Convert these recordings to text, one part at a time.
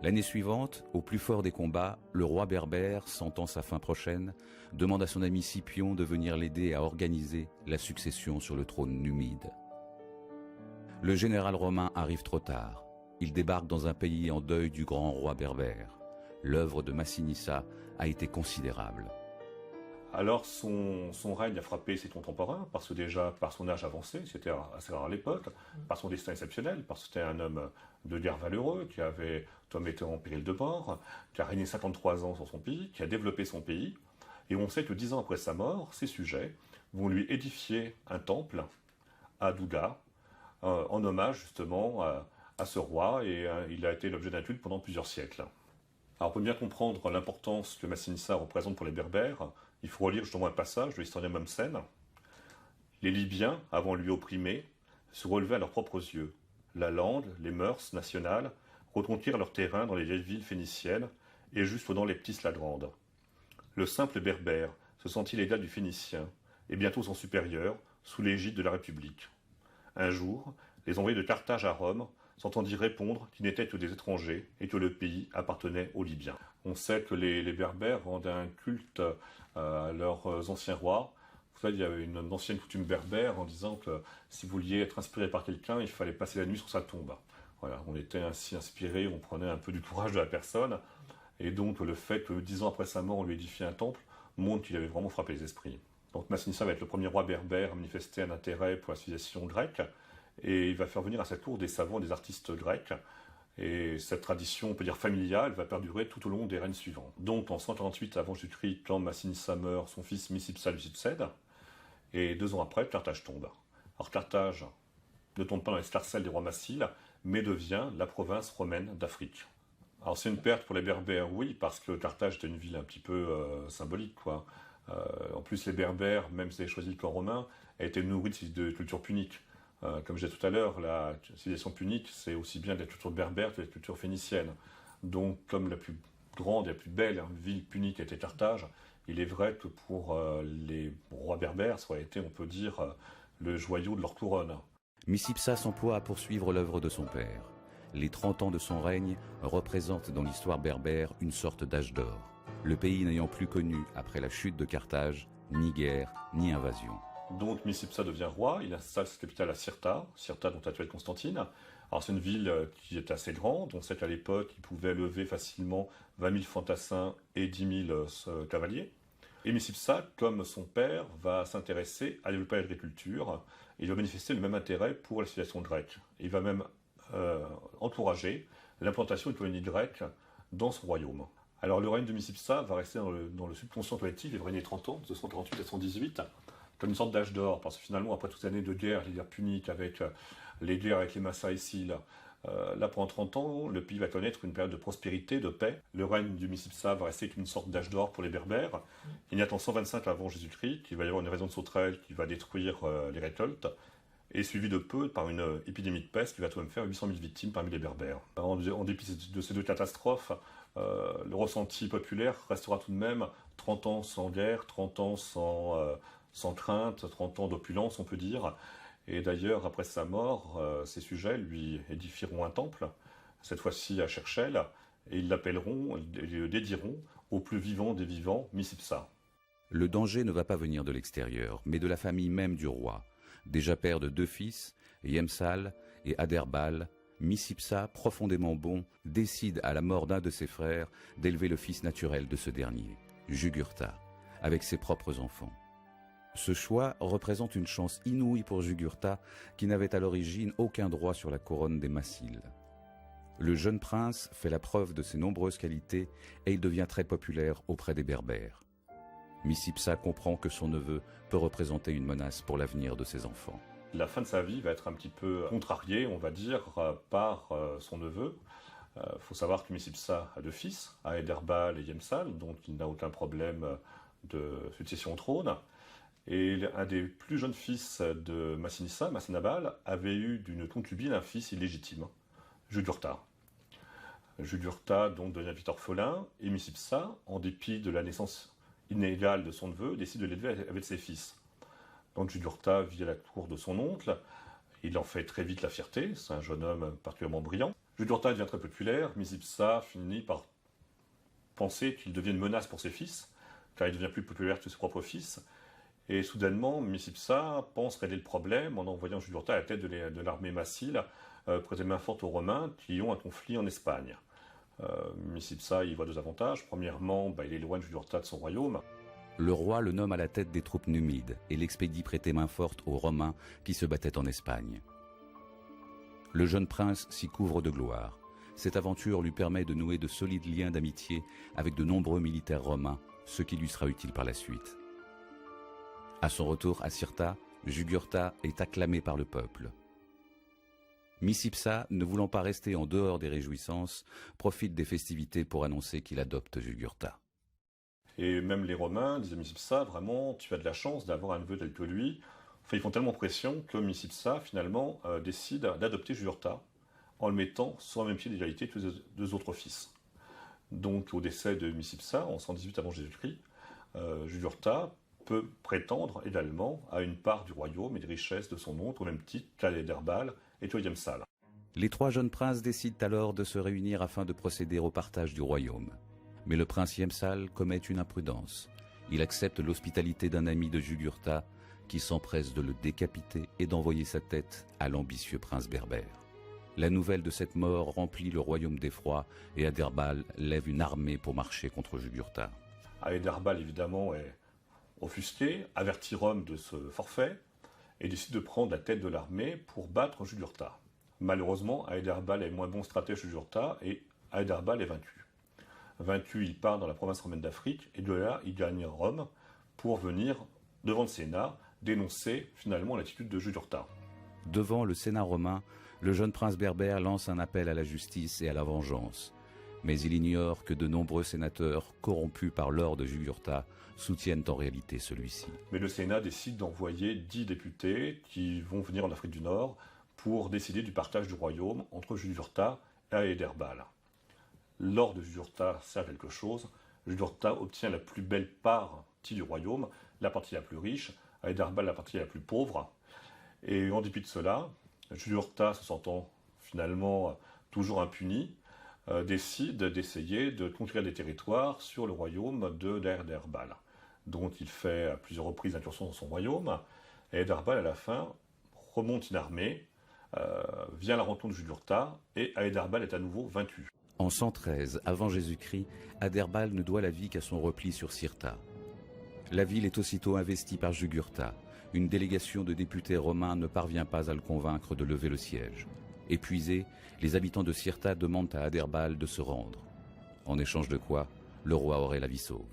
L'année suivante, au plus fort des combats, le roi berbère, sentant sa fin prochaine, demande à son ami Scipion de venir l'aider à organiser la succession sur le trône numide. Le général romain arrive trop tard. Il débarque dans un pays en deuil du grand roi berbère. L'œuvre de Massinissa a été considérable. Alors son règne a frappé ses contemporains, parce que déjà par son âge avancé, c'était assez rare à l'époque, par son destin exceptionnel, parce que c'était un homme de guerre valeureux, qui avait été en péril de mort, qui a régné 53 ans sur son pays, qui a développé son pays, et on sait que 10 ans après sa mort, ses sujets vont lui édifier un temple à Douga, en hommage justement à ce roi, et il a été l'objet d'études pendant plusieurs siècles. Alors pour bien comprendre l'importance que Massinissa représente pour les Berbères, il faut relire justement un passage de l'historien Mommsen. Les Libyens, avant lui opprimés, se relevaient à leurs propres yeux. La langue, les mœurs nationales reconquirent leur terrain dans les vieilles villes phéniciennes et juste dans les petits Sladrandes. Le simple Berbère se sentit l'égal du Phénicien et bientôt son supérieur sous l'égide de la République. Un jour, les envoyés de Carthage à Rome s'entendirent répondre qu'ils n'étaient que des étrangers et que le pays appartenait aux Libyens. On sait que les Berbères rendaient un culte à leurs anciens rois. Vous savez, il y avait une ancienne coutume berbère en disant que si vous vouliez être inspiré par quelqu'un, il fallait passer la nuit sur sa tombe. Voilà, on était ainsi inspiré, on prenait un peu du courage de la personne. Et donc le fait que 10 ans après sa mort, on lui édifiait un temple, montre qu'il avait vraiment frappé les esprits. Donc Massinissa va être le premier roi berbère à manifester un intérêt pour la civilisation grecque. Et il va faire venir à sa cour des savants, des artistes grecs. Et cette tradition, on peut dire familiale, va perdurer tout au long des règnes suivants. Donc en 148 avant Jésus-Christ, quand Massinissa meurt, son fils Micipsa lui succède. Et 2 ans après, Carthage tombe. Alors Carthage ne tombe pas dans les sarcelles des rois massiles, mais devient la province romaine d'Afrique. Alors c'est une perte pour les Berbères, oui, parce que Carthage était une ville un petit peu symbolique, quoi. En plus, les Berbères, même s'ils avaient choisi le camp romain, étaient nourris de culture punique. Comme je disais tout à l'heure, la civilisation punique, c'est aussi bien de la culture berbère que de la culture phénicienne. Donc, comme la plus grande et la plus belle ville punique était Carthage, il est vrai que pour les rois berbères, ça aurait été, on peut dire, le joyau de leur couronne. Micipsa s'emploie à poursuivre l'œuvre de son père. Les 30 ans de son règne représentent dans l'histoire berbère une sorte d'âge d'or, le pays n'ayant plus connu, après la chute de Carthage, ni guerre, ni invasion. Donc Micipsa devient roi, il installe sa capitale à Cirta dont actuelle Constantine. Alors c'est une ville qui est assez grande, on sait qu'à l'époque il pouvait lever facilement 20 000 fantassins et 10 000 cavaliers. Et Micipsa, comme son père, va s'intéresser à développer l'agriculture, et il va manifester le même intérêt pour la civilisation grecque. Il va même encourager l'implantation d'une colonie grecque dans son royaume. Alors le règne de Micipsa va rester dans le subconscient collectif, il va régner 30 ans, de 148 à 118, comme une sorte d'âge d'or, parce que finalement, après toutes ces années de guerre, les guerres puniques, avec les guerres avec les Massaïciles, là, pendant 30 ans, le pays va connaître une période de prospérité, de paix. Le règne du Micipsa va rester comme une sorte d'âge d'or pour les Berbères. Il y a en 125 avant Jésus-Christ, qu'il va y avoir une invasion de sauterelles qui va détruire les récoltes, et suivi de peu par une épidémie de peste qui va tout de même faire 800 000 victimes parmi les Berbères. En dépit de ces deux catastrophes, le ressenti populaire restera tout de même 30 ans sans guerre, 30 ans sans crainte, 30 ans d'opulence, on peut dire. Et d'ailleurs, après sa mort, ses sujets lui édifieront un temple, cette fois-ci à Cherchel, et ils l'appelleront, ils le dédieront au plus vivant des vivants, Micipsa. Le danger ne va pas venir de l'extérieur, mais de la famille même du roi. Déjà père de 2 fils, Yemsal et Aderbal, Micipsa, profondément bon, décide à la mort d'un de ses frères d'élever le fils naturel de ce dernier, Jugurtha, avec ses propres enfants. Ce choix représente une chance inouïe pour Jugurtha, qui n'avait à l'origine aucun droit sur la couronne des Massiles. Le jeune prince fait la preuve de ses nombreuses qualités et il devient très populaire auprès des Berbères. Micipsa comprend que son neveu peut représenter une menace pour l'avenir de ses enfants. La fin de sa vie va être un petit peu contrariée, on va dire, par son neveu. Faut savoir que Micipsa a 2 fils, Aederbal et Yemsal, donc il n'a aucun problème de succession au trône. Et un des plus jeunes fils de Massinissa, Massinabal, avait eu d'une concubine un fils illégitime, Jugurtha. Jugurtha donc devient vite orphelin, et Micipsa, en dépit de la naissance inégale de son neveu, décide de l'élever avec ses fils. Donc Jugurtha vit à la cour de son oncle, il en fait très vite la fierté, c'est un jeune homme particulièrement brillant. Jugurtha devient très populaire, Micipsa finit par penser qu'il devient une menace pour ses fils, car il devient plus populaire que ses propres fils. Et soudainement, Micipsa pense régler le problème en envoyant Jugurtha à la tête de l'armée massile, prêter main forte aux Romains qui ont un conflit en Espagne. Micipsa y voit deux avantages. Premièrement, il éloigne Jugurtha de son royaume. Le roi le nomme à la tête des troupes numides et l'expédie prêter main forte aux Romains qui se battaient en Espagne. Le jeune prince s'y couvre de gloire. Cette aventure lui permet de nouer de solides liens d'amitié avec de nombreux militaires romains, ce qui lui sera utile par la suite. À son retour à Cirta, Jugurtha est acclamé par le peuple. Micipsa, ne voulant pas rester en dehors des réjouissances, profite des festivités pour annoncer qu'il adopte Jugurtha. Et même les Romains disaient à Micipsa, vraiment, tu as de la chance d'avoir un neveu tel que lui. Enfin, ils font tellement pression que Micipsa, finalement, décide d'adopter Jugurtha en le mettant sur le même pied d'égalité que les deux autres fils. Donc, au décès de Micipsa, en 118 avant Jésus-Christ, Jugurtha peut prétendre également à une part du royaume et des richesses de son oncle, au même titre qu'Aéderbal et Yemsal. Les trois jeunes princes décident alors de se réunir afin de procéder au partage du royaume. Mais le prince Yemsal commet une imprudence. Il accepte l'hospitalité d'un ami de Jugurtha qui s'empresse de le décapiter et d'envoyer sa tête à l'ambitieux prince berbère. La nouvelle de cette mort remplit le royaume d'effroi et Adherbal lève une armée pour marcher contre Jugurtha. Aéderbal, évidemment, est offusqué, avertit Rome de ce forfait et décide de prendre la tête de l'armée pour battre Jugurtha. Malheureusement, Aéderbal est moins bon stratège que Jugurtha et Aéderbal est vaincu. Vaincu, il part dans la province romaine d'Afrique et de là, il gagne Rome pour venir devant le Sénat dénoncer finalement l'attitude de Jugurtha. Devant le Sénat romain, le jeune prince berbère lance un appel à la justice et à la vengeance. Mais il ignore que de nombreux sénateurs, corrompus par l'ordre de Jugurtha, soutiennent en réalité celui-ci. Mais le Sénat décide d'envoyer 10 députés qui vont venir en Afrique du Nord pour décider du partage du royaume entre Jugurtha et Aéderbal. L'ordre de Jugurtha sert à quelque chose. Jugurtha obtient la plus belle partie du royaume, la partie la plus riche, Aéderbal la partie la plus pauvre. Et en dépit de cela, Jugurtha, se sentant finalement toujours impuni, décide d'essayer de conquérir des territoires sur le royaume d'Aéderbal. Donc il fait à plusieurs reprises incursion dans son royaume. Et Aéderbal, à la fin, remonte une armée, vient à la rencontre de Jugurtha, et Aéderbal est à nouveau vaincu. En 113 avant Jésus-Christ, Adherbal ne doit la vie qu'à son repli sur Cirta. La ville est aussitôt investie par Jugurtha. Une délégation de députés romains ne parvient pas à le convaincre de lever le siège. Épuisés, les habitants de Cirta demandent à Adherbal de se rendre. En échange de quoi, le roi aurait la vie sauve.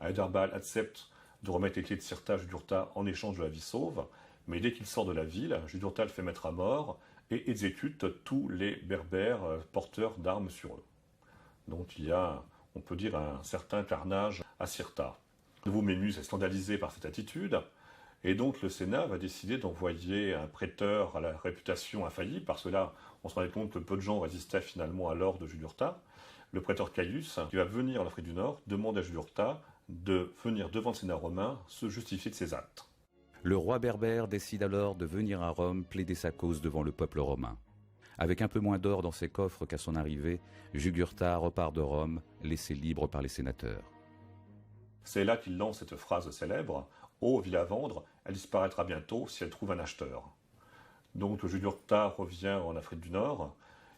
Aéderbal accepte de remettre les clés de Cirta à Jugurtha en échange de la vie sauve, mais dès qu'il sort de la ville, Jugurtha le fait mettre à mort et exécute tous les berbères porteurs d'armes sur eux. Donc il y a, on peut dire, un certain carnage à Cirta. De nouveau, Mémus est scandalisé par cette attitude, et donc le Sénat va décider d'envoyer un prêteur à la réputation infaillible, parce que là, on se rendait compte que peu de gens résistaient finalement à l'ordre de Jugurtha. Le prêteur Caius, qui va venir en Afrique du Nord, demande à Jugurtha de venir devant le Sénat romain se justifier de ses actes. Le roi berbère décide alors de venir à Rome plaider sa cause devant le peuple romain. Avec un peu moins d'or dans ses coffres qu'à son arrivée, Jugurtha repart de Rome, laissé libre par les sénateurs. C'est là qu'il lance cette phrase célèbre « Ô ville à vendre, elle disparaîtra bientôt si elle trouve un acheteur ». Donc Jugurtha revient en Afrique du Nord,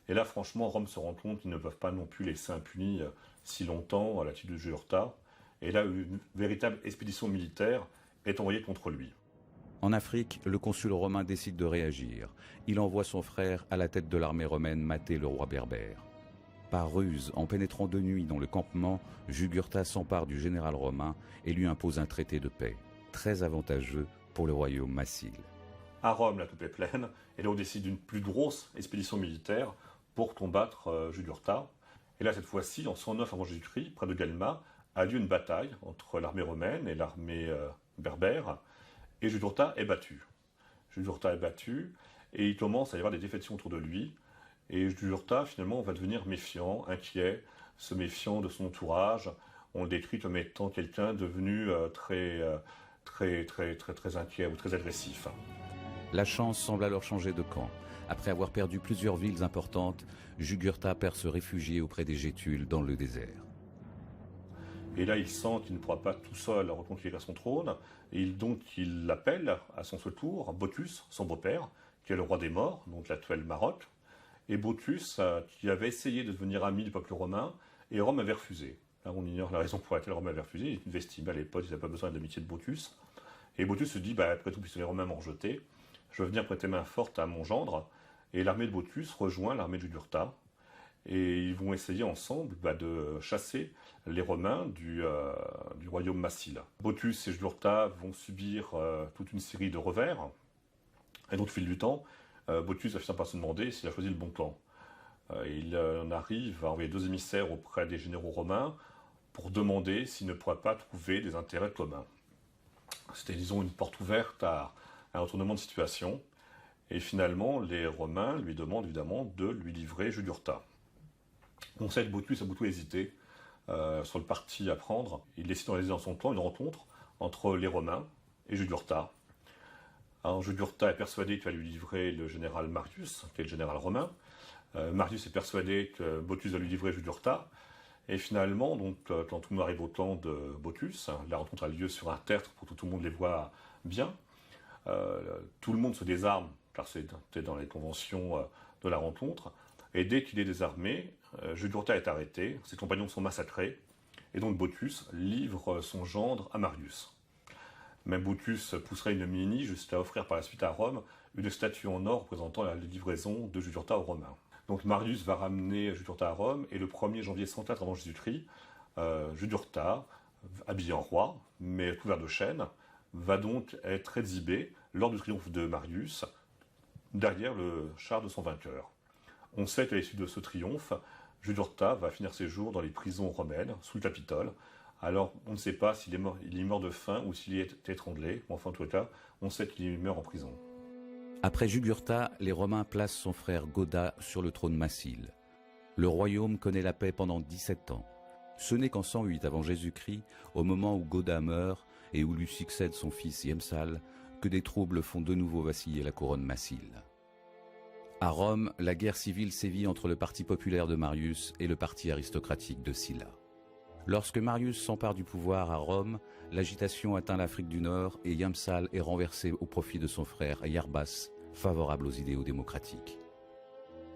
et là franchement Rome se rend compte qu'ils ne peuvent pas non plus laisser impunis si longtemps à la tête de Jugurtha, et là une véritable expédition militaire est envoyée contre lui. En Afrique, le consul romain décide de réagir. Il envoie son frère à la tête de l'armée romaine mater le roi berbère. Par ruse, en pénétrant de nuit dans le campement, Jugurtha s'empare du général romain et lui impose un traité de paix, très avantageux pour le royaume massile. À Rome, la coupe est pleine, et là on décide d'une plus grosse expédition militaire pour combattre Jugurtha. Et là, cette fois-ci, en 109 avant Jésus-Christ, près de Galma, a lieu une bataille entre l'armée romaine et l'armée berbère, et Jugurtha est battu. Jugurtha est battu, et il commence à y avoir des défections autour de lui, et Jugurtha, finalement, va devenir méfiant, inquiet, se méfiant de son entourage. On le décrit comme étant quelqu'un devenu très inquiet ou très agressif. La chance semble alors changer de camp. Après avoir perdu plusieurs villes importantes, Jugurtha perd se réfugier auprès des Gétules dans le désert. Et là, il sent qu'il ne pourra pas tout seul reconquérir son trône, et donc il appelle à son secours Bottus, son beau-père, qui est le roi des morts, donc l'actuel Maroc. Et Bottus, qui avait essayé de devenir ami du peuple romain, et Rome avait refusé. Là, on ignore la raison pour laquelle Rome avait refusé. Il estimait à l'époque qu'il n'avait pas besoin de l'amitié de Bottus. Et Bottus se dit, après tout, puisque les Romains m'ont rejeté, je veux venir prêter main forte à mon gendre. Et l'armée de Bottus rejoint l'armée de Jugurtha. Et ils vont essayer ensemble de chasser les Romains du royaume massile. Bottus et Jugurtha vont subir toute une série de revers. Et donc, au fil du temps, Bottus va finir par se demander s'il a choisi le bon camp. Il en arrive à envoyer 2 émissaires auprès des généraux romains pour demander s'il ne pourrait pas trouver des intérêts communs. C'était, disons, une porte ouverte à un retournement de situation. Et finalement, les Romains lui demandent évidemment de lui livrer Jugurtha. On sait que Bottus a beaucoup hésité sur le parti à prendre. Il décide d'organiser dans son camp une rencontre entre les Romains et Jugurtha. Alors, Jugurtha est persuadé qu'il va lui livrer le général Marius, qui est le général romain. Marius est persuadé que Bottus va lui livrer Jugurtha. Et finalement, donc, quand tout le monde arrive au camp de Bottus, la rencontre a lieu sur un tertre pour que tout le monde les voit bien. Tout le monde se désarme, car c'était dans les conventions de la rencontre. Et dès qu'il est désarmé, Jugurtha est arrêté, ses compagnons sont massacrés, et donc Bottus livre son gendre à Marius. Même Bottus pousserait une mini jusqu'à offrir par la suite à Rome une statue en or représentant la livraison de Jugurtha aux Romains. Donc Marius va ramener Jugurtha à Rome, et le 1er janvier 104 avant Jésus-Christ, Jugurtha, habillé en roi, mais couvert de chaînes, va donc être exhibé lors du triomphe de Marius, derrière le char de son vainqueur. On sait qu'à l'issue de ce triomphe, Jugurtha va finir ses jours dans les prisons romaines, sous le Capitole. Alors, on ne sait pas s'il est mort de faim ou s'il est étranglé. Enfin, en tout cas, on sait qu'il meurt en prison. Après Jugurtha, les Romains placent son frère Goda sur le trône massile. Le royaume connaît la paix pendant 17 ans. Ce n'est qu'en 108 avant Jésus-Christ, au moment où Goda meurt et où lui succède son fils Yemsal, que des troubles font de nouveau vaciller la couronne massile. À Rome, la guerre civile sévit entre le parti populaire de Marius et le parti aristocratique de Sylla. Lorsque Marius s'empare du pouvoir à Rome, l'agitation atteint l'Afrique du Nord et Yamsal est renversé au profit de son frère Iarbas, favorable aux idéaux démocratiques.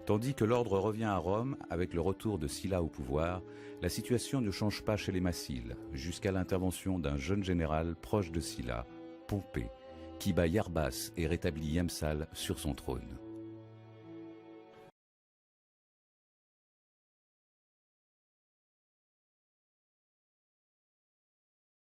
Tandis que l'ordre revient à Rome avec le retour de Sylla au pouvoir, la situation ne change pas chez les Massiles, jusqu'à l'intervention d'un jeune général proche de Sylla, Pompée, qui bat Iarbas et rétablit Yamsal sur son trône.